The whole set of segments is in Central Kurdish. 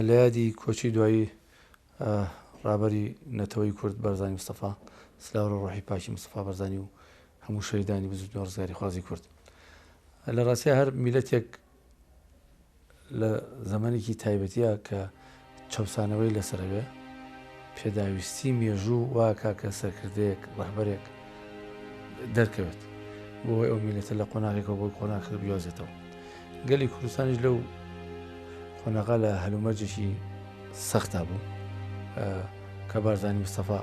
لە یادی کۆچی دوایی ڕابەری نەتەوەی کورد بەرزانی مستەفا سلااو ڕۆحی پاشی مستەفا بەرزانی و هەموو شەیدانی بزوتنەوە ڕزگاری خوازی کورد. لە ڕاستیە هەر میلەتێک لە زەمانێکی تایبەتیە کە چەسانەوەی لەسەرەوێ پێداویستی مێژوو واکە کە سەرکردەیەک ڕەهبەرێک دەرکەوێت بۆ ئەو میلەتە لە قۆناغێکەوە بۆی قۆناغ بیازێتەوە. گەلی کوردستانیش لەو قۆناغا لە هەلومەرجێکی سەختا بوو کە بارزانی مستەفا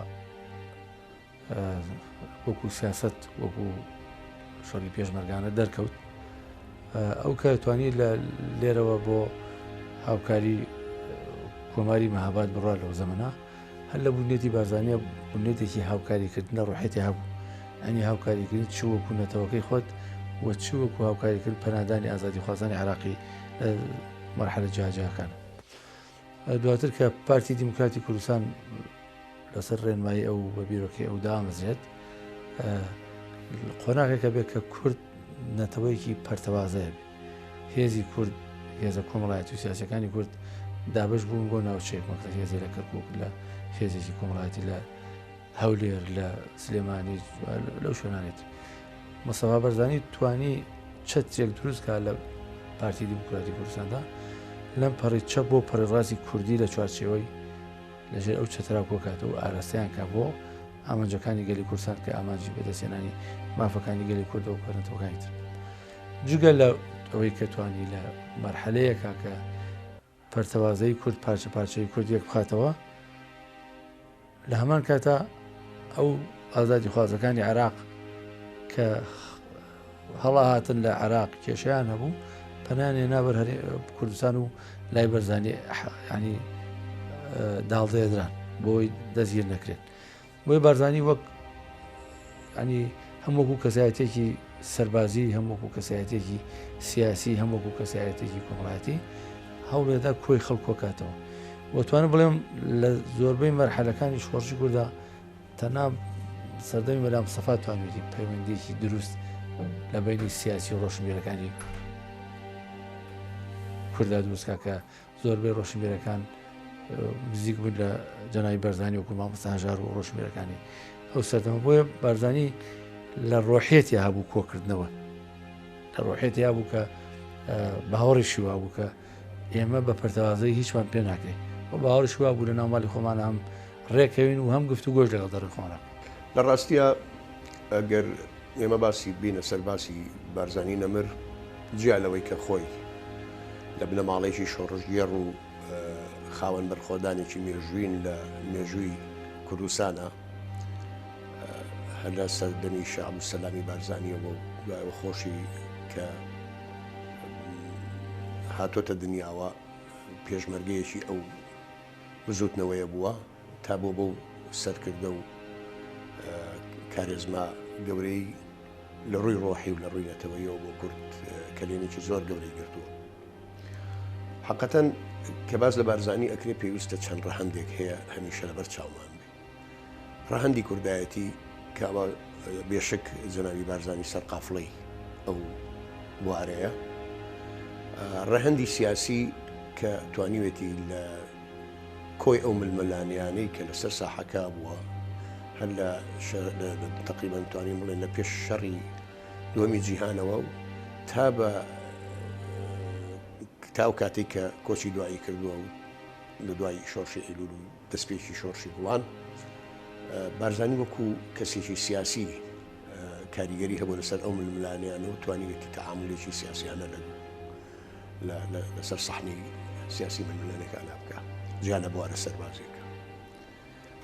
وەکو سیاست وەکو شۆری پێشمەرگانە دەرکەوت. ئەو کە توانی لە لێرەوە بۆ هاوکاری کۆماری مەهاباد بڕوا لەو زەمەنا هەر لە بوونێتی بارزانیە بوونێتێکی هاوکاریکردنە ڕۆحێتی هەبوو. ئەنی هاوکاریکردنی چ وەکو نەتەوەکەی خۆت وە چ وەکو هاوکاریکرد پەنادانی ئازادی خوازانی عراقی مەرحلە جیاجیەکان. دواتر کە پارتی دیموکراتی کوردستان لەسەر ڕێنمایی ئەو بە بیرۆکی ئەو دامەزرێت قۆناغێکە بێت کە کورد نەتەوەیەکی پەرتەوازەیە بێ. هێزی کورد هێزە کۆمەڵایەتی و سیاسەکانی کورد دابش بوون بۆ ناوچەیەک مەکتە هێزی لە کەرکووک لە هێزێکی کۆمەڵایەتی لە هەولێر لە سلێمانی لەو شوێنانێت. مستەفا بەرزانی توانی چەتێک دروستکە لە پارتی دیموکراتی کوردستاندا لەم پەڕی چە بۆ پەڕێڕازی کوردی لە چوارچێوەی لەژێر ئەو چەترا کۆکاتەوە و ئاراستەیان کە بۆ ئامانجەکانی گەلی کوردستان کە ئامانجی بەدەستێنانی مافەکانی گەلی کوردە و پەرەتەوەکانی تر. جگە لە ئەوەی کە توانی لە مەرحەلەیەکە کە پەرتەوازەی کورد پارچە پارچەی کوردیەک بخاتەوە لە هەمان کاتە ئەو ئازادی خوازەکانی عێراق کە هەڵا هاتن لە عێراق کێشیان هەبوو پەنانێ نابەر کوردستان و لای بەرزانی ینی داڵدەیەدران بۆی دەستگیر نەکرێت. بۆی بارزانی وەک ئەنی هەمووەکو کەسایەتێکی سەربازی هەمووەکو کەسایەتێکی سیاسی هەمووەکو کەسایەتێکی کۆمەڵایەتی هەوڵێدا کۆی خەڵکۆکاتەوە. وەتوانم بڵێم لە زۆربەی مەرحەلەکانی شۆڕشی کووردا تەنها سەردەمی مەلا مستەفا توانێتی پەیوەندیەکی دروست لە بینی سیاسی و ڕۆشنبیرەکانی کووردا دروستکە کە زۆربەی ڕۆشنبیرەکان نزیک بوون لە جەنابی بەرزانی وەکو مامۆستا هەژار و ڕۆشنبیرەکانی ئەو سەردەمە. بۆیە بارزانی لە ڕۆحێتی هەبوو کۆکردنەوە لە ڕۆحێتی هەبوو کە باوەڕیشی وا بوو کە ئێمە بە پەرتەوازەی هیچمان پێ ناکرێت و باوەڕیشی وا بوو لە ناوماڵی خۆمان هەم ڕێکەوین و هەم گفت و گۆش لەگەڵ دەڕی خۆمان. لە ڕاستیە ئەگەر ئێمە باسی بینە سەر باسی بارزانی نەمر جیا لەوەی کە خۆی لە بنە ماڵێکی شۆڕژگێڕ و خاوەن بەرخۆدانێکی مێژووین لە مێژووی کوردستانە هەر لە سەردەمی شێخ عەبدولسەلامی بارزانیەوە و دوایەوە خۆشی کە هاتۆتە دنیاوە پێشمەرگەیەکی ئەو بزوتنەوەیە بووە تا بۆ بەو سەرکردە و کارێزما گەورەی لە ڕووی ڕۆحی و لە ڕووی نەتەوەیەوە بۆ کورد کەلێنێکی زۆر گەورەی گرتووە. حەقەتەن کە باز لە بارزانی ئەکرێ پێویستە چەند ڕەهەندێک هەیە هەمیشە لەبەر چاومان بێ. ڕەهەندی کوردایەتی کە بێشک جەنابی بارزانی سەرقافڵەی ئەو بوارەیە. ڕەهەندی سیاسی کە توانیوێتی لە کۆی ئەو ململانیانەی کە لەسەر ساحەکە بووە هەر لە تقریبا توانین بڵێن لە پێش شەڕی دووەمی جیهانەوە و تا بە تاو کاتێک کە کۆچی دوایی کردووە و لە دوای شۆڕشی ئیلول و دەستپێکی شۆڕشی گوڵان بارزانی وەکو کەسێکی سیاسی کاریگەری هەبوو لەسەر ئەو ململانیانە و توانیوێتی تەعاملێکی سیاسیانە لەسەر سەحنی سیاسی ململانەکانە بکە جیا لە بوارە سەربازێکە.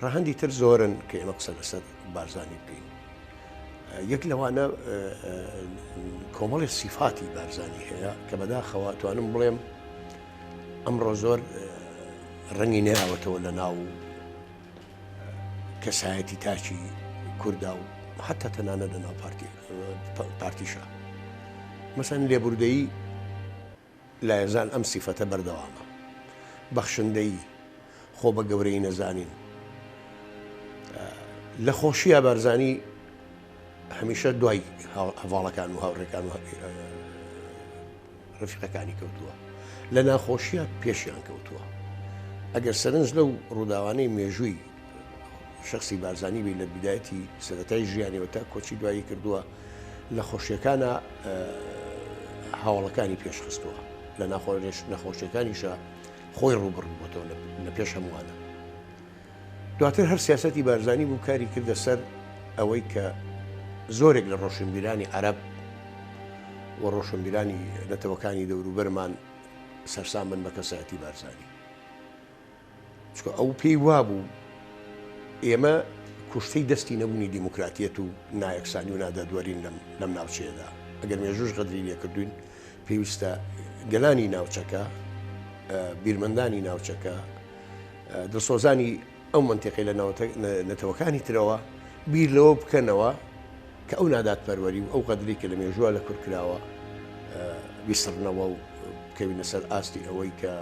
ڕەهەندی تر زۆرن کە ئێمە قسە لەسەر بارزانی بکەین. یەک لەوانە کۆمەڵی سیفاتی بارزانی هەیە کە بەداخەوە توانم بڵێم ئەمڕۆ زۆر ڕەنگی نێراوەتەوە لە ناو کەسایەتی تاچی کووردا و حتا تەنانە لە ناو پارتیشە. مەسەن لێبوردەیی لایەزان ئەم سیفەتە بەردەوامە. بەخشندەیی خۆ بە گەورەی نەزانین. لە خۆشیە بارزانی هەمیشە دوای هەواڵەکان و هاوڕێکان و ڕفیقەکانی کەوتووە. لە ناخۆشیە پێشیان کەوتووە. ئەگەر سەرنج لەو ڕووداوانەی مێژووی شخصی بارزانانی بی لە بیدایەتی سەرەتای ژیانیەوە تا کۆچی دوایی کردووە لە خۆشیەکانە هاوڵەکانی پێشخستووە لە نەخۆشیەکانیشە خۆی ڕوبڕبووەوە لە پێش هەمووانە. دواتر هەر سیاسەتی بارزانانی بوو کاری کردە سەر ئەوەی کە زۆرێک لە ڕۆشنبیرانی عەرەب و ڕۆشنبیرانی نەتەوەکانی دەوروبەرمان سەرسام بن بە کەسایەتی بارزانانی. چکە ئەو پێی وابوو ئێمە کوشتەی دەستی نەبوونی دیموکراتیەت و نایەکسانی و نادەدوەرین لەم ناوچەیەدا. ئەگەر مێژوش غەدری لێکردوین پێویستە گەلانی ناوچەکە، بیرمەندانی ناوچەکە، دڵسۆزانی ئەو منتیقی لە نەتەوەکانی ترەوە بیر لەوە بکەنەوە کە ئەو نادات پەروەری و ئەو غەدری کە لە مێژووە لە کورکراوە بیسڕنەوە و بکەوینە سەر ئاستی ئەوەی کە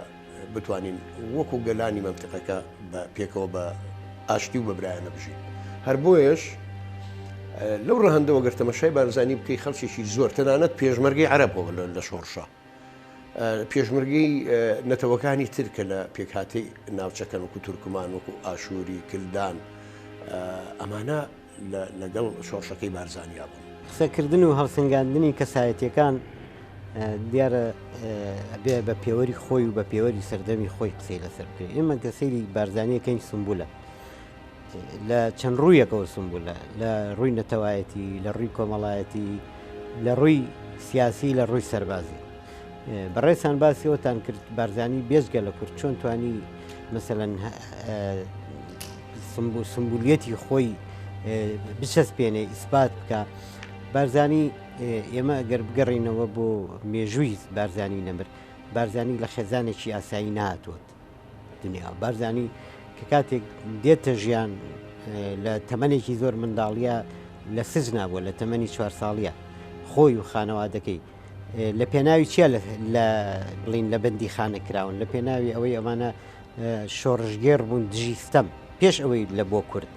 بتوانین وەکو گەلانی منتیقەکە پێکەوە بە ئاشتی و بەبرایانە بژین. هەر بۆیش لەو ڕەهەندەوە گەر تەماشای بارزانی بکەی خەڵکێکی زۆر تەنانەت پێشمەرگەی عەرەبەوە لە شۆڕشە، پێشمەرگەی نەتەوەکانی ترکە لە پێکهاتەی ناوچەکەن وەکو تورکمان، وەکو ئاشووری، کلدان، ئەمانە لەگەڵ شۆڕشەکەی بارزانیا بوون. قسەکردن و هەڵسەنگاندنی کەسایەتیەکان دیارە بێ بە پێوەری خۆی و بە پێوەری سەردەمی خۆی قسەی لەسەر بکەین. ئێمە کەسەیری بارزانیەکەی سمبولە لە چەند ڕوویەکەوە سمبولە، لە ڕووی نەتەوایەتی، لە ڕووی کۆمەڵایەتی، لە ڕووی سیاسی، لە ڕووی سەربازی. بەڕێسان باسیەوەتان کرد بارزانی بێژگە لە کورد چۆن توانی مەسەلەن سمبولیەتی خۆی بچەسپێنێ ئیسبات بکە. بارزانی ئێمە ئەگەر بگەڕینەوە بۆ مێژووی بارزانی نەمر، بارزانی لە خێزانێکی ئاسایی نهاتوت دنیا. بارزانی کە کاتێک دێتە ژیان لە تەمەنێکی زۆر منداڵیە لە سجنا بووە، لە تەمەنی 4 ساڵیە خۆی و خانەوادەکەی لە پێناوی چیە لە بڵین لە بەندی خانە کراون، لە پێناوی ئەوەی ئەوانە شۆڕژگێر بوون دژی ستەم پێش ئەوەی لە بۆ کورد،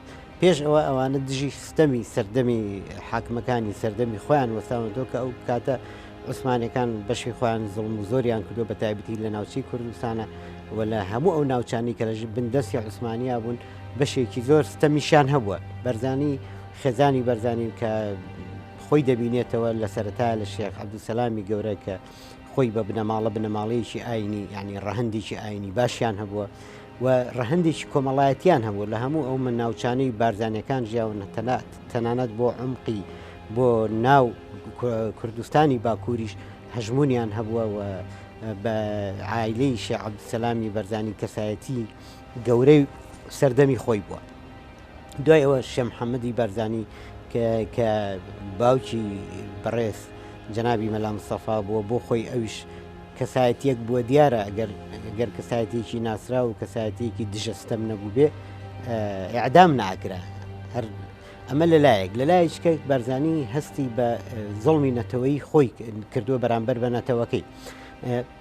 پێش ئەوە ئەوانە دژی ستەمی سەردەمی حاکمەکانی سەردەمی خۆیان وەستاونەوە کە ئەو کاتە عوسمانەکان بەشی خۆیان زڵم و زۆریان کردو بە تایبەتی لە ناوچەی کوردستانە و لە هەموو ئەو ناوچانی کە لە بندەستی عوسمانیا بوون بەشێکی زۆر ستەمیشان هەبووە. بەرزانی خێزانی بەرزانی کە خۆی دەبینێتەوە لە سەرەتای لە شێخ عەبدولسەلامی گەورە کە خۆی بە بنەماڵەیەکی ئاینی یعنی ڕەهەندێکی ئاینی باشیان هەبووە و ڕەهەندێکی کۆمەڵایەتیان هەبوو لە هەموو ئەو من ناوچانەی بارزانەکان ژیاون تەنانەت بۆ عمقی بۆ ناو کوردستانی باکووریش هەژمونیان هەبووە و بە عایلەی شێخ عەبدولسەلامی بەرزانی کەسایەتی گەورەی سەردەمی خۆی بووە. دوای ئەوە شێخ محەممەدی بەرزانی کە باوکی بەڕێز جەنابی مەلا مستەفا بووە بۆ خۆی ئەویش کەسایەتیەک بووە. دیارە ئەگەر کەسایەتێکی ناسرا و کەسایەتێکی دژەستەم نەبوو بێ ئیعدام ناکرا. هەر ئەمە لەلایەکە بەرزانی هەستی بە زڵمی نەتەوەی خۆی کردووە بەرامبەر بە نەتەوەکەی.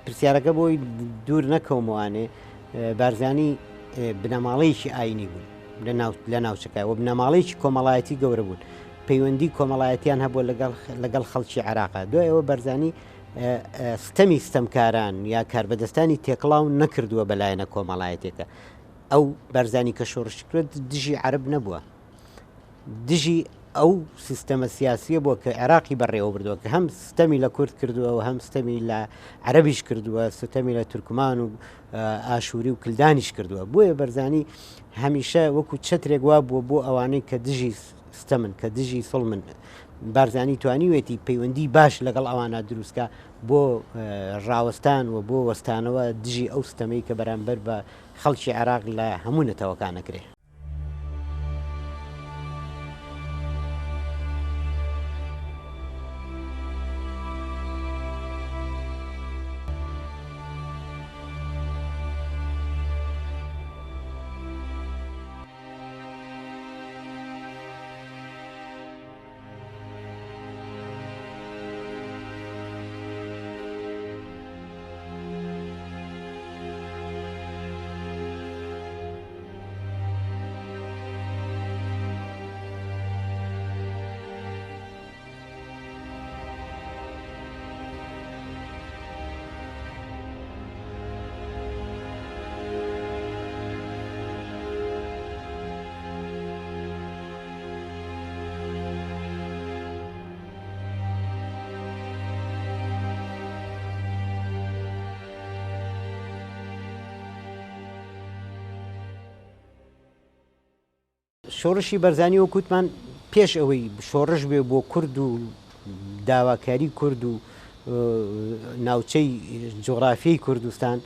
پرسیارەکە بۆی دوور نەکەومەوانێ بارزانی بنەماڵەیەکی ئاینی بوون لە ناوچەکە و بنەماڵەیەکی کۆمەڵایەتی گەورە بوون، پەیوەندی کۆمەڵایەتیان هەبووە لەگەڵ خەڵکی عێراقا. دوای ئەوە بەرزانی ستەمی ستەمکاران یا کاربەدەستانی تێکڵاو نەکردووە بەلایەنە کۆمەڵایەتێکە. ئەو بەرزانی کە شۆڕشکرێت دژی عەرب نەبووە، دژی ئەو سیستەمە سیاسیە بووە کە عێراقی بەڕێوە بردووە کە هەم ستەمی لە کورد کردووە و هەم ستەمی لە عەرەبیش کردووە، ستەمی لە تورکمان و ئاشووری و کلدانیش کردووە. بۆیە بەرزانی هەمیشە وەکو چەترێک وا بووە بۆ ئەوانەی کە دژی ستەمن، کە دژی سڵمن. بارزانی توانیوێتی پەیوەندی باش لەگەڵ ئەوانە دروستکە بۆ ڕاوەستان و بۆ وەستانەوە دژی ئەو ستەمەی کە بەرامبەر بە خەڵکی عێراق لە هەموو نەتەوەکانەکرێ. شۆڕشی بەرزانی و کووتمان پێش ئەوەی شۆڕش بێ بۆ کورد و داواکاری کورد و ناوچەی جغرافیای کوردستان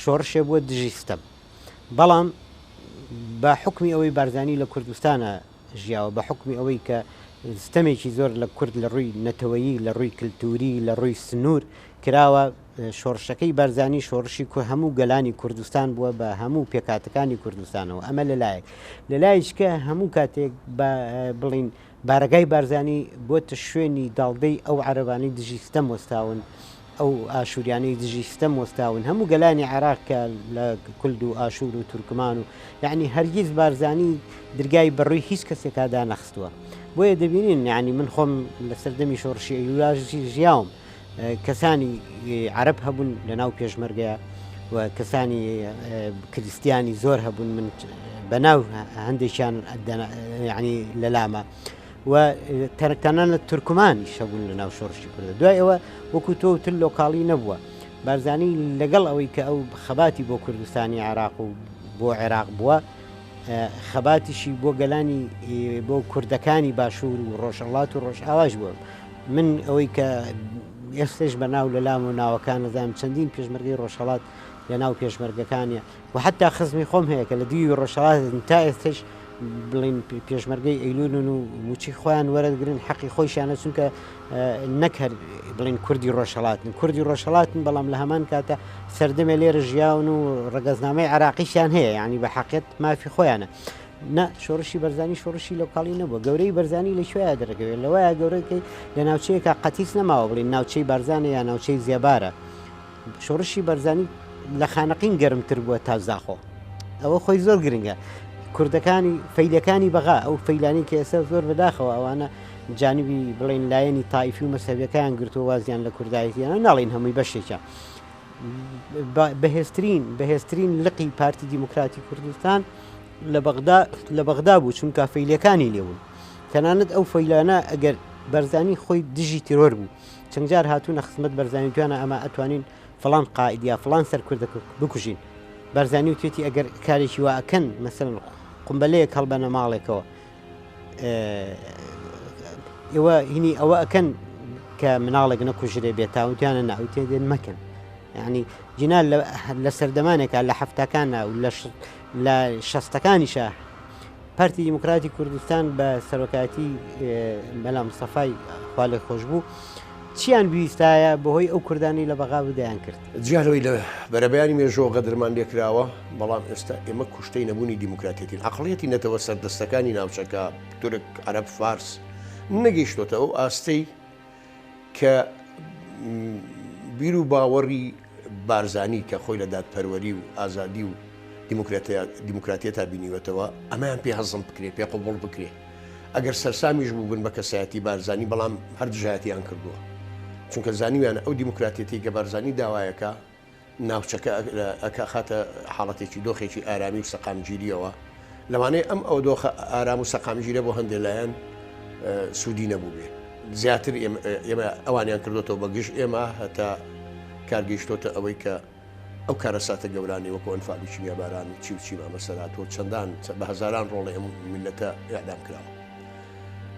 شۆڕشێ بووە دژی ستەم بەڵام بە حکمی ئەوەی بارزانی لە کوردستانە ژیاوە بە حکمی ئەوەی کە ستەمێکی زۆر لە کورد لە ڕووی نەتەوەیی لە ڕووی کللتوری لە ڕووی سنوور کراوە شۆڕشەکەی بارزانی شۆڕشی هەموو گەلانی کوردستان بووە بە هەموو پێکاتەکانی کوردستانەوە ئەمە لەلایەک لەلایشکە هەموو کاتێک بڵین بارگای بارزانی بۆتە شوێنی داڵدەی ئەو عەرەبانەی دژی ستەم وەستاون ئەو ئاشوریانەی دژی ستەم وەستاون هەموو گەلانی عێراقکە لە کولد و ئاشور و تورکمان و یعنی هەرگیز بارزانی دەرگای بەڕووی هیچ کەسێکادا نەخستووە بۆیە دەبینین یعنی من خۆم لە سەردەمی شۆڕشی ئەیلولاژی ژیاوم کەسانی عەرەب هەبوون لە ناو پێشمەرگەیە و کەسانی کریستیانی زۆر هەبوون من بەناو هەندێکیان یعنی لە لامە و تەنانەت تورکمانیش هەبوون لە ناو شۆڕشی کوردە دوای ئەوە وەکو تۆ لۆکاڵی نەبووە بارزانی لەگەڵ ئەوەی کە ئەو خەباتی بۆ کوردستانی عێراق و بۆ عێراق بووە خەباتیشی بۆ گەلانی بۆ کوردەکانی باشوور و ڕۆژهەڵات و ڕۆژئاواش بووە من ئەوەی کە ئێستش بە ناو لە لام و ناوەکان نەزانم چەندین پێشمەرگەی ڕۆژهەڵات لە ناو پێشمەرگەکانیە و حتا خزمی خۆم هەیە کە لە دوی ڕۆژهەڵات تا ئێستش بڵین پێشمەرگەی ئەیلولن و موچی خۆیان وەرەگرن حەقی خۆیشانە چونکە نەکرد بڵین کوردی ڕۆژهەڵاتن کوردی ڕۆژهەڵاتن بەڵام لە هەمان کاتە سەردەمێ لێرە ژیاون و ڕەگەزنامەی عراقیشیان هەیە یعنی بە حەقیقەت مافی خۆیانە نە شۆڕشی بەرزانی شۆڕشی لۆکاڵی نەبووە گەورەی بەرزانی لە شوێیە دەرەکەوێت لەوەیە گەورەکەی لە ناوچەیەکە قەتیس نەماوە بڵین ناوچەی بارزانە یا ناوچەی زیێبارە شۆڕشی بەرزانی لە خانەقین گەرمتر بووە تا زاخۆ ئەوە خۆی زۆر گرنگە کوردەکانی فەیلەکانی بەغا ئەو فەیلانی کە ئێستا زۆر بەداخەوە ئەوانە جانبی بڵین لایەنی تایفی و مەسەبیەکان گرتو وازیان لە کوردایەتیانە ناڵین هەمووی بەشێکە بەهێزترین لقی پارتی دیموکراتی کوردستان لە بەغدا بوو چونکە فەیلەکانی لێبوون تەنانەت ئەو فەیلانە ئەگەر بەرزانی خۆی دژی تیرۆر بوو چەند جار هاتوونە خزمەت بەرزانی توانە ئەمە ئەتوانین فڵان قائیدیا فڵان سەر کوردەکە بکوژین بەرزانی و توێتی ئەگەر کارێکی وا ئەکەن مەسەڵەن قومبەلەیەک هەڵبەنە ماڵێکەوە ئێوە هینی ئەوە ئەکەن کە مناڵێک نەکوژرێ بێتاوتیانە ناوی تێدێن مەکەن یعنی جینا لە سەردەمانێکە لە حەفتەکانە و لە شەستەکانیشە پارتی دیموکراتی کوردستان بە سەرۆکاتی مەلا مستەفای خوا لێ خۆش بوو چیان ویستایە بەهۆی ئەو کوردانی لە بەغا بدایان کرد جارەوەی لە بەرەبیانی مێژۆ غەدرمان لێکراوە بەڵام ئێستا ئێمە کوشتەی نەبوونی دیموکراتێتین عەقڵیەتی نەتەوە سەردەستەکانی ناوچەکە تورک عەرەب فارس نەگەیشتۆتە ئەو ئاستەی کە بیر و باوەڕی بارزانی کە خۆی لە دادپەروەری و ئازادی و دیموکراتیەتا بینیوەتەوە ئەمەیان پێ هەزم بکرێ پێ قوبوڵ بکرێ ئەگەر سەرسامیش بوو بن بە کەسایەتی بارزانی بەڵام هەر دژایەتیان کردووە چونکە زانیویانە ئەو دیموکراتێتی کە بارزانی داوایەکە ناوچەکە ئەکە خاتە حاڵەتێکی دۆخێکی ئارامی و سەقامگیریەوە لەوانەیە ئەم ئەو دۆخە ئارام و سەقامگیرە بۆ هەندێک لایەن سوودی نەبوو بێ زیاتر ئێمە ئەوانیان کردوەوە بەگشت ئێمە هەتا کارگەیشتۆتە ئەوەی کە ئەو کارەساتە گەورانی وەکو ئەنفاڵی چیمیاباران و چی مامەسەراتۆ چەندان بە هەزاران ڕۆڵی هەموو میلەتە ئیعدام کراوە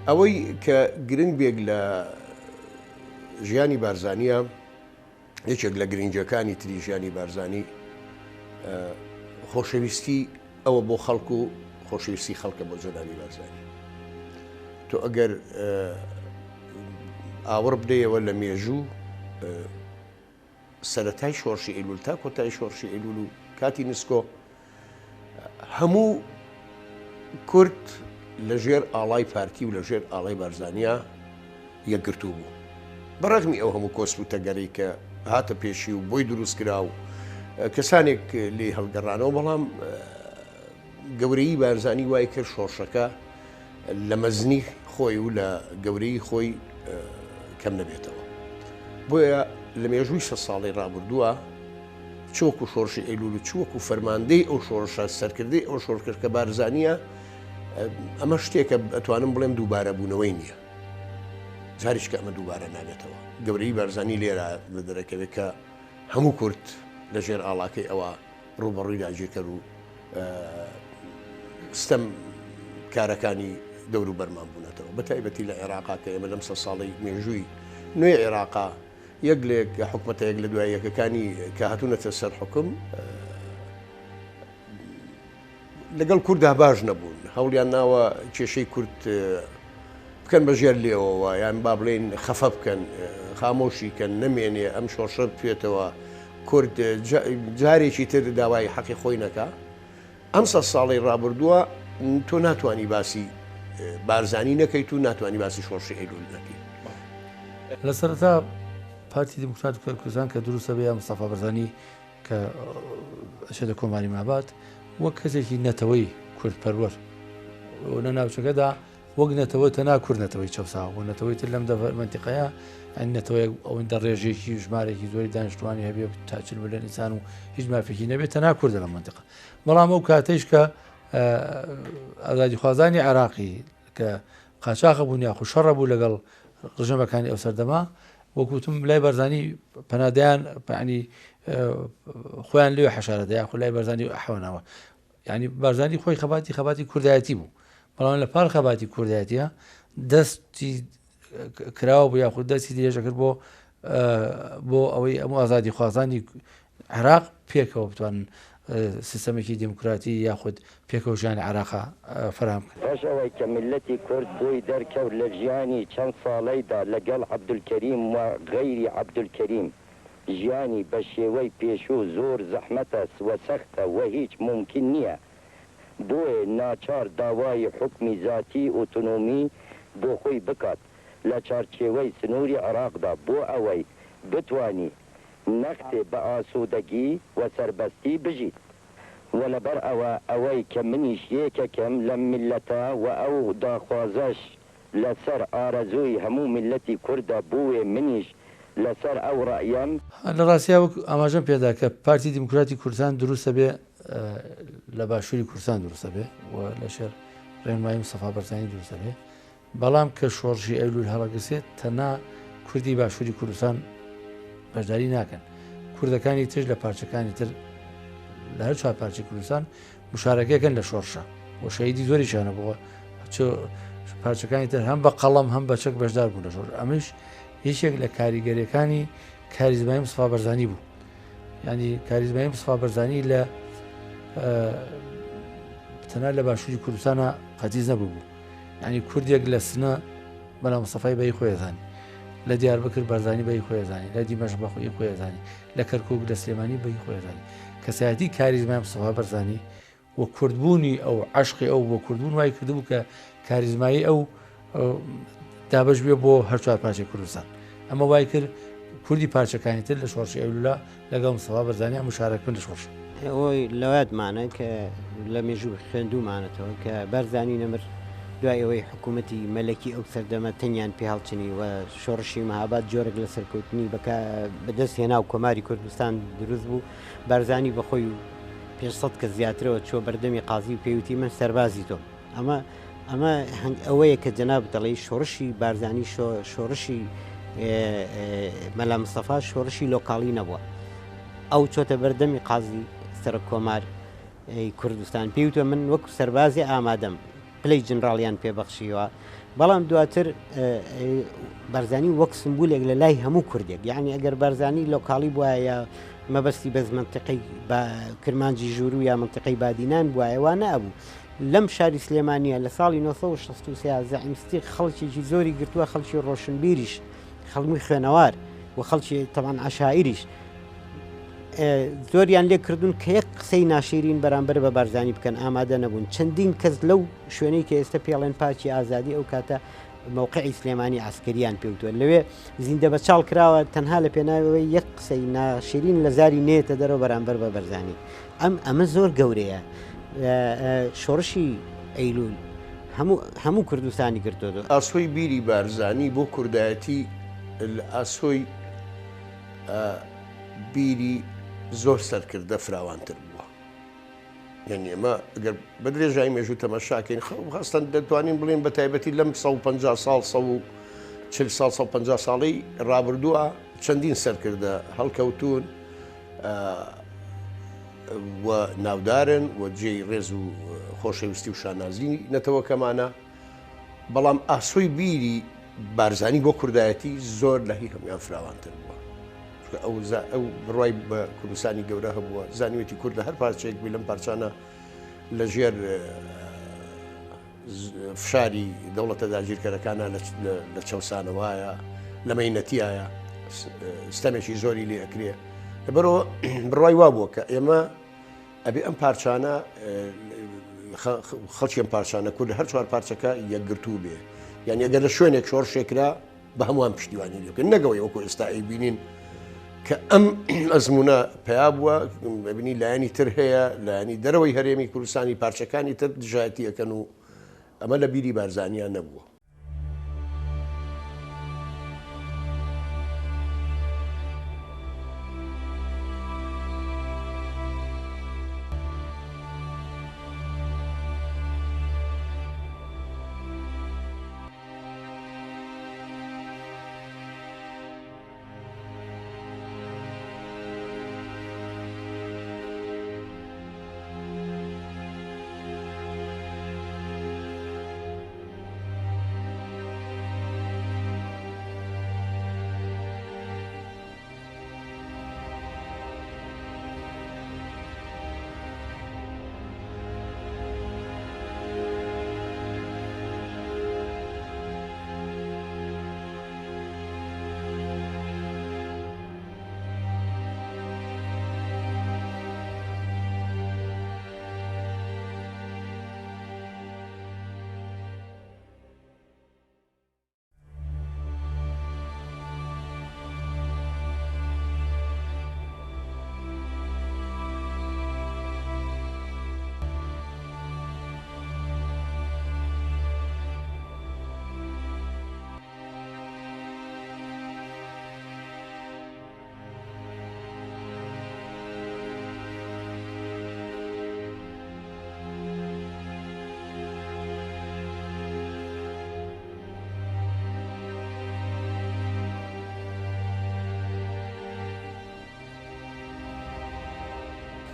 ئەوەی کە گرنگ بێک لە ژیانی بارزانیە یەکێک لە گرنگجەکانی تری ژیانی بارزانی خۆشەویستی ئەوە بۆ خەڵکو و خۆشەویستی خەڵکە بۆ جەنابی بارزانی تۆ ئەگەر ئاوەڕ بدەیەوە لە مێژوو سەرەتای شۆڕشی ئەیلول تا کۆتای شۆڕشی ئەیلول و کاتی نسکۆ هەموو کورد لە ژێر ئاڵای پارتی و لە ژێر ئاڵای بارزانیا یەکگرتوو بوو بەڕەغمی ئەو هەموو کۆسپ و تەگەرەی کە هاتە پێشی و بۆی دروست کرا و کەسانێک لێ هەڵگەڕانەوە بەڵام گەورەی بارزانی وای کرد شۆڕشەکە لە مەزنی خۆی و لە گەورەی خۆی کەم نەبێتەوە بۆیە لە مێژووی 6 ساڵی ڕابردووە چۆکو شۆڕشی ئەیلول و چوەکو فەرماندەی ئەو شۆڕشە سەرکردەی ئەو شۆڕکرد کە بارزانیە ئەمە شتێکە ئەتوانم بڵێم دووبارە بوونەوەی نییە جاریش کە ئەمە دووبارە نابێتەوە گەورەی بارزانی لێرە لە دەرەکەوێت کە هەموو کورد لە ژێر ئاڵاکەی ئەوە ڕوبەڕووی داگیرکرد و ستەم کارەکانی دەور و بەرمان بوونەتەوە بە تایبەتی لە عێراقا کە ئێمە لەم 100 ساڵی مێژووی نوێ عێراقا یەک لێک حکوومەتە یەک لە دوای یەکەکانی کە هاتوونەتە سەر حکم لەگەڵ کووردا باش نەبوون هەوڵیان ناوە کێشەی کورد بکەن بەژێر لێەوە یان با بڵێن خەفە بکەن خامۆشیکەن نەمێنێ ئەم شۆڕشە بێتەوە کورد جارێکی تر داوای حەقی خۆی نەکا ئەم 100 ساڵی ڕابردووە تۆ ناتوانانی باسی بارزانی نەکەیت و ناتوانانی باسی شۆڕشی ئەیلول نەکەیت. لە سەرەتا پارتی دموکراتی کوردستان کە دروستە بێ مستەفا بەرزانی کە ئەچێتە کۆماری مابات وەک کەسێکی نەتەوەی کورد پەروەر لە ناوچەکەدا وەک نەتەوە تەنا کورد نەتەوەی چەساوە و نەتەوەی تر لەم منتیقەیە ئەنی نەتەوەی ئەوەندە ڕێژێکی ژمارێکی زۆری دانیشتوانی هەبێ تاچل بە لە ئینسان و هیچ مافێکی نەبێت تەنا کوردە لە منتیقە بەڵام ئەو کاتەیش کە ئازادی خوازانی عێراقی کە قاچاقە بوون یا خوشەڕە بوو لەگەڵ ڕژەمەکانی ئەو سەردەما وەکوتم لای بەرزانی پەنادەیان ینی خۆیان لێ حەشارەدە یا خۆ لای بەرزانی ئەحوانەوە ینی بەرزانی خۆی خەباتی کوردایەتی بوو بەڵام لە پاڵ خەباتی کوردایەتیە دەستی کراوە بوو یاخود دەستی درێژە کرد بۆ ئەوەی ئەم ئازادی خوازانی عێراق پێکەوە بتوانن سیستەمێکی دموکراتی یاخود پێکەوە ژیانی عێراقا فەرهەم بکەن. پاش ئەوەی کە میلەتی کورد بووی دەرکەوت لە ژیانی چەند ساڵەیدا لەگەڵ عەبدولکەریم و غەیری عەبدولکەریم ژیانی بە شێوەی پێشوو زۆر زەحمەتە وە سەختە و هیچ ممکن نییە بۆیە ناچار داوای حکمی ذاتی ئۆتۆنۆمی بۆ خۆی بکات لە چارچێوەی سنووری عێراقدا بۆ ئەوەی بتوانی نەختێ بە ئاسوودەگی و سەربەستی بژیت و لەبەر ئەوەی کە منیش یەکێکم لە میلەتە و ئەو داخوازەش لەسەر ئارەزووی هەموو میلەتی کووردە بووێ منیش لەسەر ئەو ڕایەم لە ڕاستیا وەک ئاماژەم پێدا کە پارتی دموکراتی کوردستان دروستە بێ لە باشووری کوردستان دروستە بێ و لە شێر ڕێنمایی مستەفا بەرزانی دروستە بێ بەڵام کە شۆڕژی ئەیلول هەڵەگەسێت تەنها کوردی باشووری کوردستان بەشداری ناکەن کوردەکانی تر لە پارچەکانی تر لە هەر چوار پارچەی کوردستان مشارەکەکەن لە شۆڕشە و شەهیدی زۆریشانە بووە پارچەکانی تر هەم بە قەڵەم هەم بە چەک بەشدار بوون لە شۆڕ ئەمەش هیچێک لە کاریگەریەکانی کاریزمایی مستەفا بەرزانی بوو ینی کاریزمایی مستەفا بەرزانی لە تەنها لە باشووری کوردستانە قەتیز نەبوو بوو ینی کوردێک لە سنە بەلا مستەفای بەی خۆیەزانی لە دیاربکر بەرزانی بەی خۆیەزانی لە دیمەش بەخۆی خۆیەزانی لە کەرکووک لە سلێمانی بەی خۆیەزانی کەسایەتی کاریزمای مستەفا بەرزانی و کوردبوونی ئەو عەشقی ئەو بۆ کوردبوون وای کردبوو کە کاریزمایی ئەو دابش بێ بۆ هەر چوار پارچەی کوردستان ئەمە وای کرد کوردی پارچەکانی تر لە شۆڕشی ئەیلولا لەگەڵ مستەفا بەرزانی مشارەکەن لە شۆڕش ئەوەی لەواتمانە کە لە مێژوو خوێندومانەتەوە کە بەرزانی نەمر دوای ئەوەی حکوومەتی مەلەکی ئەو سەردەمە تەنیان پێهاڵچنی و شۆڕشی مەهاباد جۆرێک لە سەرکەوتنی بەدەست هێنا و کۆماری کوردستان دروست بوو بەرزانی بەخۆی و 500 کە زیاترەوە چۆ بەردەمی قازی و پێوتی من سەربازی تۆ ئەمە ئەوەیە کە جەناب دەڵێ شۆڕشی بارزانی شۆڕشی مەلا مستەفا شۆڕشی لۆکاڵی نەبووە ئەو چۆتە بەردەمی قازی سەر کۆمار کوردستان پێوتە من وەکو سەربازی ئامادەم پلەی جنراڵیان پێبەخشیوە بەڵام دواتر بەرزانی وەک سمبولێک لە لای هەموو کوردێک یعنی ئەگەر بەرزانی لۆکاڵی بواە مەبەستی بەز منتقەی کرمانجی ژوور یا منتقەی بادینان بواەوە نەبوو لەم شاری سلێمانیە لە ساڵی 1963 زعیمستی خەڵکیی زۆری گرتووە خەڵکی ڕۆشنبیریش خەڵمی خوێنەوار و خەڵکی تەمان عەشائیریش زۆریان لێ کردوون کە یەک قسەی ناشیرین بەرامبەر بە بارزانی بکەن ئامادە نەبوون چەندین کەس لەو شوێنەی کە ئێستا پێڵێن پارچی ئازادی ئەو کاتە مووقعی سلێمانی عسکەریان پێوتوە لەوێ زیندە بە چاڵ کراوە تەنها لە پێناوەوەی یەک قسەی ناشیرین لە زاری نێتە دەرەوە بەرامبەر بە بەرزانی ئەمە زۆر گەورەیە شۆڕشی ئەیلول هەموو کوردستانی گرتووە ئاسۆی بیری بارزانی بۆ کوردایەتی ئاسۆی بیری زۆر سەرکردە فراوانتر بووە یعنی ئێمە ئەگەر بە درێژایی مێژوو تەماشاکەین خەستان دەتوانین بڵێن بە تایبەتی لەم 150 ساڵ 140 ساڵ 150 ساڵی ڕابردووە چەندین سەرکردە هەڵکەوتون و ناودارن و جێی ڕێز و خۆشەویستی و شانازی نەتەوەکەمانە بەڵام ئاسۆی بیری بارزانی بۆ کوردایەتی زۆر لە هی هەمویان فراوانتر بووە ئەو بڕای بە کوردستانی گەورە هەبووە زانیوێتی کورد لە هەر پارچێک بی لەم پارچانە لە ژێر فشاری دەوڵەتە داگیرکەرەکانە لە چەوسانەوەیە لە مەینەتیایە ستەمێکی زۆری لێ ئەکرێ لەبەرەوە بڕای وا بووە کە ئێمە ئەبێ ئەم پارچانە خەڵکی ئەم پارچانە کورد هەر چوار پارچەکە یەکگرتوو بێ یعنی ئەگەر لە شوێنێک شۆڕشێکرا بە هەمووان پشتیوانی لێ بکەن نەگەوەی وەکو ئێستا ئەیبینین کە ئەم ئەزمونە پیا بووە ببینی لایەنی تر هەیە لایەنی دەرەوەی هەرێمی کوردستانی پارچەکانی تر دژایەتی ئەەکەن و ئەمە لە بیری بارزانیان نەبووە.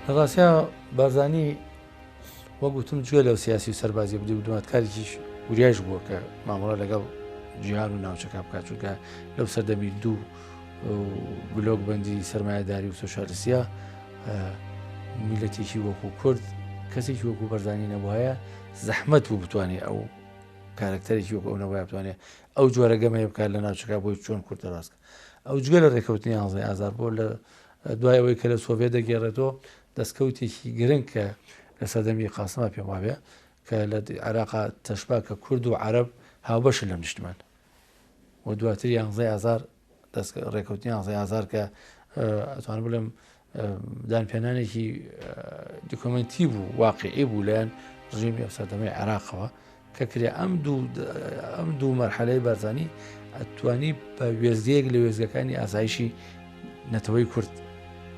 لە ڕاستیا بارزانی وەگوتم گوێ لەو سیاسی و سەربازی بدی و دواتکارێکیش وریاش بووە کە مامەڵە لەگەڵ جیهان و ناوچەکە بکات چونکە لەو سەردەمی دوو بلۆک بەندی سەرمایه‌داری و سۆشیالیستیە میلەتێکی وەکو کورد کەسێکی وەکو بەرزانی نەبووایە زەحمەت بوو بتوانێت ئەو کارکتەرێکی وەکو ئەو نەبووایە بتوانێت ئەو جۆرە گەمەیە بکات لە ناوچەکە بۆی چۆن کورد دەڕاستکە ئەو جگە لە ڕێکەوتنی 11 ئازار بۆ لە دوای ئەوەی کە لە سۆڤێت دەگێڕێتەوە دەستکەوتێکی گرنگ کە لە سەردەمی قاسمە پێم وابێ کە لە عێراقا تەشبا کە کورد و عەرەب هاوبەشن لە نیشتمان و دواتر 11 ئازار ڕێکەوتنی 11 ئازار کە ئەتوانم بڵێم دانپێنانێکی دوکۆمنتی بوو واقعی بوو لەیان ڕژیمی ئەو سەردەمەی عێراقەوە کە کرێ ئەم دوو مەرحەلەی بەرزانی ئەتوانی بە وێزگەیەک لە وێزگەکانی ئاسایشی نەتەوەی کورد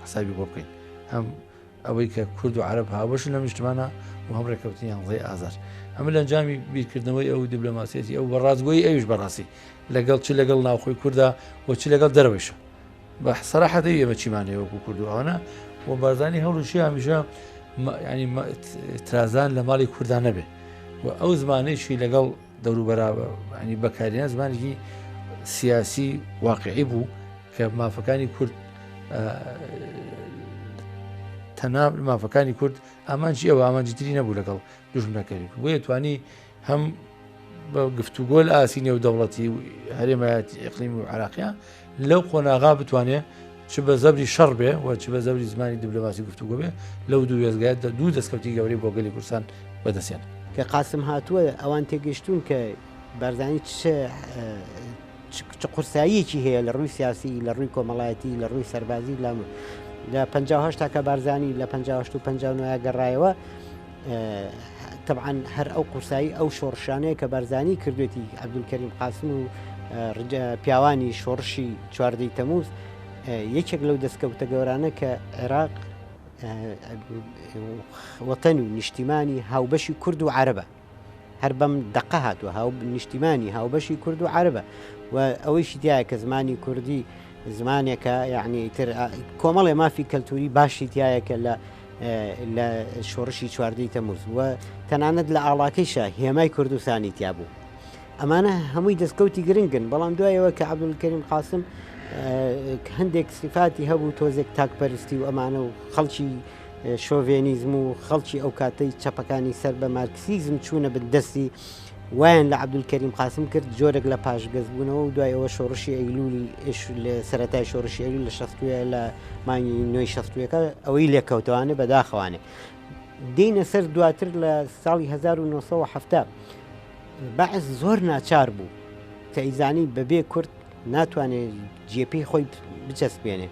حسابی بۆ بکەین هەم ئەوەی کە کورد و عەرەب هاوبەشن لە نیشتمانە و هەم ڕێکەوتنی 11 ئازار ئەمە لە ئەنجامی بیرکردنەوەی ئەو دیبلۆماسیەتی ئەو بەڕازگۆیی ئەویش بەڕاستی لەگەڵ چ لەگەڵ ناوخۆی کووردا و چ لەگەڵ دەرەوەیشە بە سەراحەتی ئێمە چیمانەیە وەکو کوردوانە و بارزانی هەوڵشی هەمیشە ینی ترازان لە ماڵی کوردان نەبێ و ئەو زمانەیەشی لەگەڵ دەوروبەرا ینی بەکارهێنان زمانێکی سیاسی واقعی بوو کە مافەکانی کورد تەنها مافەکانی کورد ئامانجی ئەوە ئامانجیتری نەبوو لەگەڵ دوژمنەکەی بۆیە توانی هەم بە گفتوگۆ لە ئاسینە و دەوڵەتی هەرێمایەتی ئیقلیم و عێراقیە لەو قۆناغا بتوانێت چ بە زەبری شەڕ بێ و چ بە زەبری زمانی دیبلۆماسی گفتوگۆ بێ لەو دوو وێزگایە دوو دەستکەوتی گەورەی بۆ گەلی کوردستان بەدەستێن کە قاسم هاتووە ئەوان تێگەشتون کە بارزانی چ قورساییەکی هەیە لە ڕووی سیاسی لە ڕووی کۆمەڵایەتی لە ڕووی سەربازی لە 58 تا کە بارزانی لە 58 و 59 گەڕایەوە طبعا هەر ئەو قورسایی ئەو شۆڕشانەیە کە بارزانی کردوێتی عەبدولکەریم قاسم و پیاوانی شۆڕشی 14 تەمووز یەکێک لەو دەستکەوتە گەورانە کە عێراق وەتەن و نیشتیمانی هاوبەشی کورد و عەرەبە هەر بەم دەقە هاتووە نیشتیمانی هاوبەشی کورد و عەرەبە و ئەوەیشی دیایە کە زمانی کوردی زمانێکە یعنی تر کۆمەڵێ مافی کەلتوری باشی تایە کە لە شۆڕشی چواردەی تەموز و تەنانەت لە ئاڵاکەیشە هێمای کوردستانی تیابوو. ئەمانە هەمووی دەستکەوتی گرنگن، بەڵام دوایەوە کە عەبدولکەریم قاسم هەندێک سیفاتی هەبوو تۆزێک تاکپەرستی و ئەمانە و خەڵکی شۆڤێنیزم و خەڵکی ئەو کاتەی چەپەکانی سەر بە مارکسیزم چوونە بەدەستی وایان لە عەبدولکەریم قاسم کرد جۆرێک لە پاشگەزبوونەوە و دوایەوە شۆڕشی ئەیلولی لە سەرەتای شۆڕشی ئەیلول لە 60 لە مانگی نوێی 60ەکە ئەوەی لێکەوتوانێ بەداخەوانێ دێنە سەر دواتر لە ساڵی 1970 بەعز زۆر ناچار بوو تەیزانی بەبێ کورد ناتوانێت جێپی خۆی بچەسپێنێ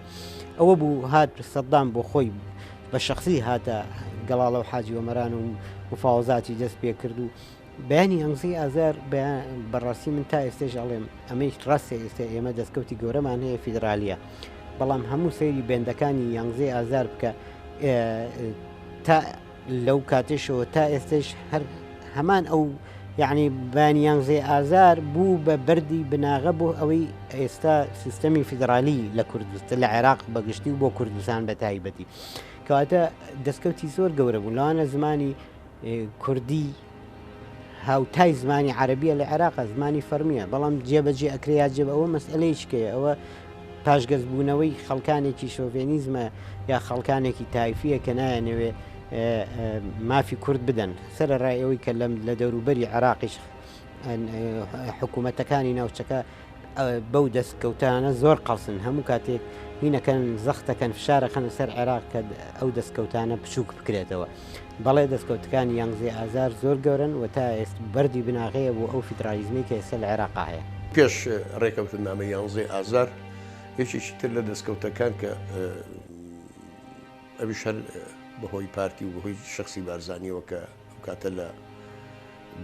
ئەوە بوو هات سەدام بۆ خۆی بە شخصی هاتە گەڵاڵە و حاجی وەمەران و مفاوزاتی دەست پێ کرد و بەیانی ئەنگزی ئازار بەڕاستی من تا ئێستێژ ئەڵێم ئەمەی ڕاستێ ئێستا ئێمە دەستکەوتی گەورەمان هەیە فیدرالیە بەڵام هەموو سەیری بێندەکانی یانگزەی ئازار بکە تا لەو کاتێشەوە تا ئێستش هەر هەمان ئەو یعنی بانیانزێ ئازار بوو بە بەردی بناغە بۆ ئەوەی ئێستا سیستەمی فیدرالی لە کوردستان لە عێراق بەگشتی و بۆ کوردستان بە تایبەتی کەواتە دەستکەوتی زۆر گەورە بوو لەوانە زمانی کوردی هاوتای زمانی عەرەبیە لە عێراق زمانی فەرمیە بەڵام جێبەجێ ئەکرێ جێب ئەوە مەسئلەیەکەیە ئەوە پاشگەزبوونەوەی خەڵکانێکی شۆڤێنیزمە یا خەڵکانێکی تایفیە کە نایەنەوێ مافی کورد بدەن سەرڕایەوەی کە لە دەوروبەری عێراقیش حکوومەتەکانی ناوچەکە بەو دەستکەوتانە زۆر قەڵسن هەموو کاتێک هینەکەن زەختەکەن فشارەکەن سەر عێراق کە ئەو دەستکەوتانە بچووک بکرێتەوە بەڵێ دەستکەوتەکانی یانگزێ ئازار زۆر گەورن و تا ئێست بەردی بناغەیە بۆ ئەو فیدرالیزمی کە ئێستا لە عێراق هەیە پێش ڕێکەوتنامە یانگزێ ئازار یەکێکی تر لە دەستکەوتەکان کە ئەویش هەر بەهۆی پارتی و بەهۆی شخصی بارزانیەوە کە ئەو کاتە لە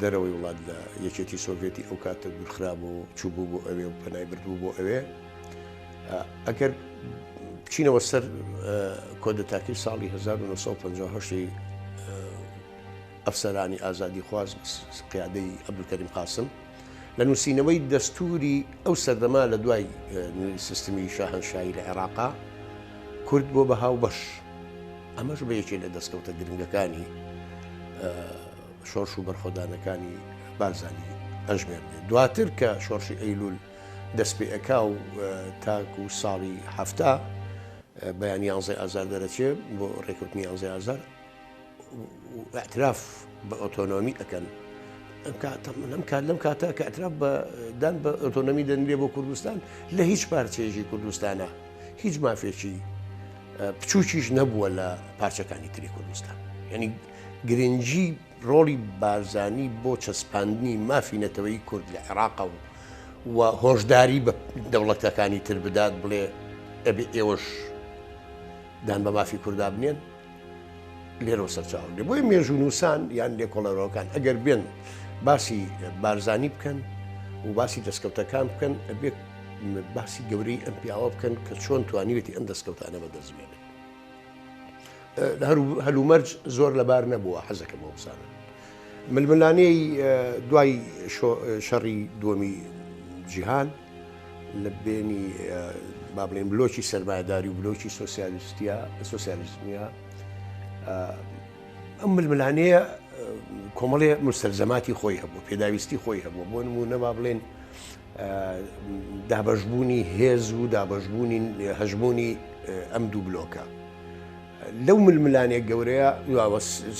دەرەوەی وڵات لە یەکێتی سۆڤێتی ئەو کاتە دوورخرابوو چوبوو بۆ ئەوێ و پەنای بردبوو بۆ ئەوێ ئەگەر بچینەوە سەر کۆدەتاکی ساڵی 1950 ئەفسەرانی ئازادی خواز قیادەی عەبدولکەریم قاسم لە نووسینەوەی دەستوری ئەو سەردەما لە دوای سیستمی شاهەنشایی لە عێراقا کورد بۆ بە هاوبەش ئەمەش بە یەکێ لە دەستکەوتە گرنگەکانی شۆڕش و بەرخۆدانەکانی بارزانی ئەژمێردێ دواتر کە شۆڕشی ئەیلول دەست پێ ئەکا و تاک و ساڵی هەفتا بەیان یانزەی ئازار دەرەچێ بۆ ڕێکەوتنی یانزەی ئازار ئەعتراف بە ئۆتۆنۆمی ئەکەن لەم کاتە کە ئەعتراف دان بە ئۆتۆنۆمی دەنرێ بۆ کوردستان لە هیچ پارچەیەکی کوردستانە هیچ مافێکی بچووکیش نەبووە لە پارچەکانی تری کوردستان یعنی گرنگی ڕۆڵی بارزانی بۆ چەسپاندنی مافی نەتەوەی کورد لە عێراقە و هۆشداری بە دەوڵەتەکانی تر بدات بڵێ ئەبێ ئێوەش دان بە مافی کووردا بنێن لێرەوە سەرچاو لێ بۆی مێژوو نووسان یان لێکۆڵەرەوەکان ئەگەر بێن باسی بارزانی بکەن و باسی دەستکەوتەکان بکەن ئەبێ باسی گەورەی ئەم پیاوە بکەن کە چۆن توانیوێتی ئەم دەستکەوتانە بەدەستبێنن هەلومەرج زۆر لەبار نەبووە حەزەکەم بۆ بزانن ململانەی دوای شەڕی دووەمی جیهان لە بینی با بڵێن بلۆکی سەرمایەداری و بلۆکی سۆسیالیزمیە ئەم ململانەیە کۆمەڵێ مستەلزەماتی خۆی هەبوو پێداویستی خۆی هەبوو بۆ نمونە با بڵێن دابەشبوونی هێز و دابەشبوونی هەژمونی ئەم دوو بلۆکە لەو ململانێک گەورەیە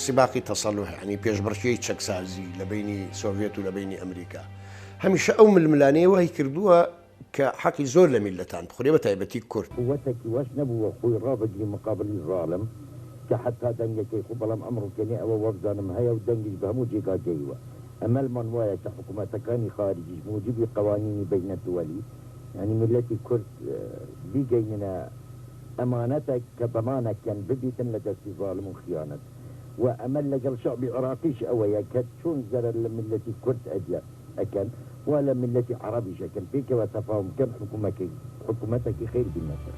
سیباقی تەسەڵح ینی پێشبڕکێی چەکسازی لە بینی سۆڤێت و لە بینی ئەمریکا هەمیشە ئەو ململانەیە وای کردووە کە حەقی زۆر لە میلەتان بخورێ بە تایبەتی کورد قوتێکی وەش نەبووە خۆی ڕابگری مقابلی ظالم کە حتا دەنگێکی خۆ بەڵام ئەمڕۆکەنی ئەوە وەبزانم هەیە و دەنگی بە هەموو جێگا جێیوە ئەمەلمان وایە کە حکوومەتەکانی خارجیش موجبی قوانینی بینە دووەلی ینی ملەتی کورد بیگەینە ئەمانەتێک کە بەمانەکەن ببیتن لە دەستی ظالم و خیانەت و ئەمە لەگەڵ شعبی عێراقیش ئەوەیە کە چۆن زەرەر لە ملەتی کورد ئەکەن و لە ملەتی عەرەبیش ئەکەن پێکەوە تەفاهم بکەن حکوومەتێکی خێر بینەسەر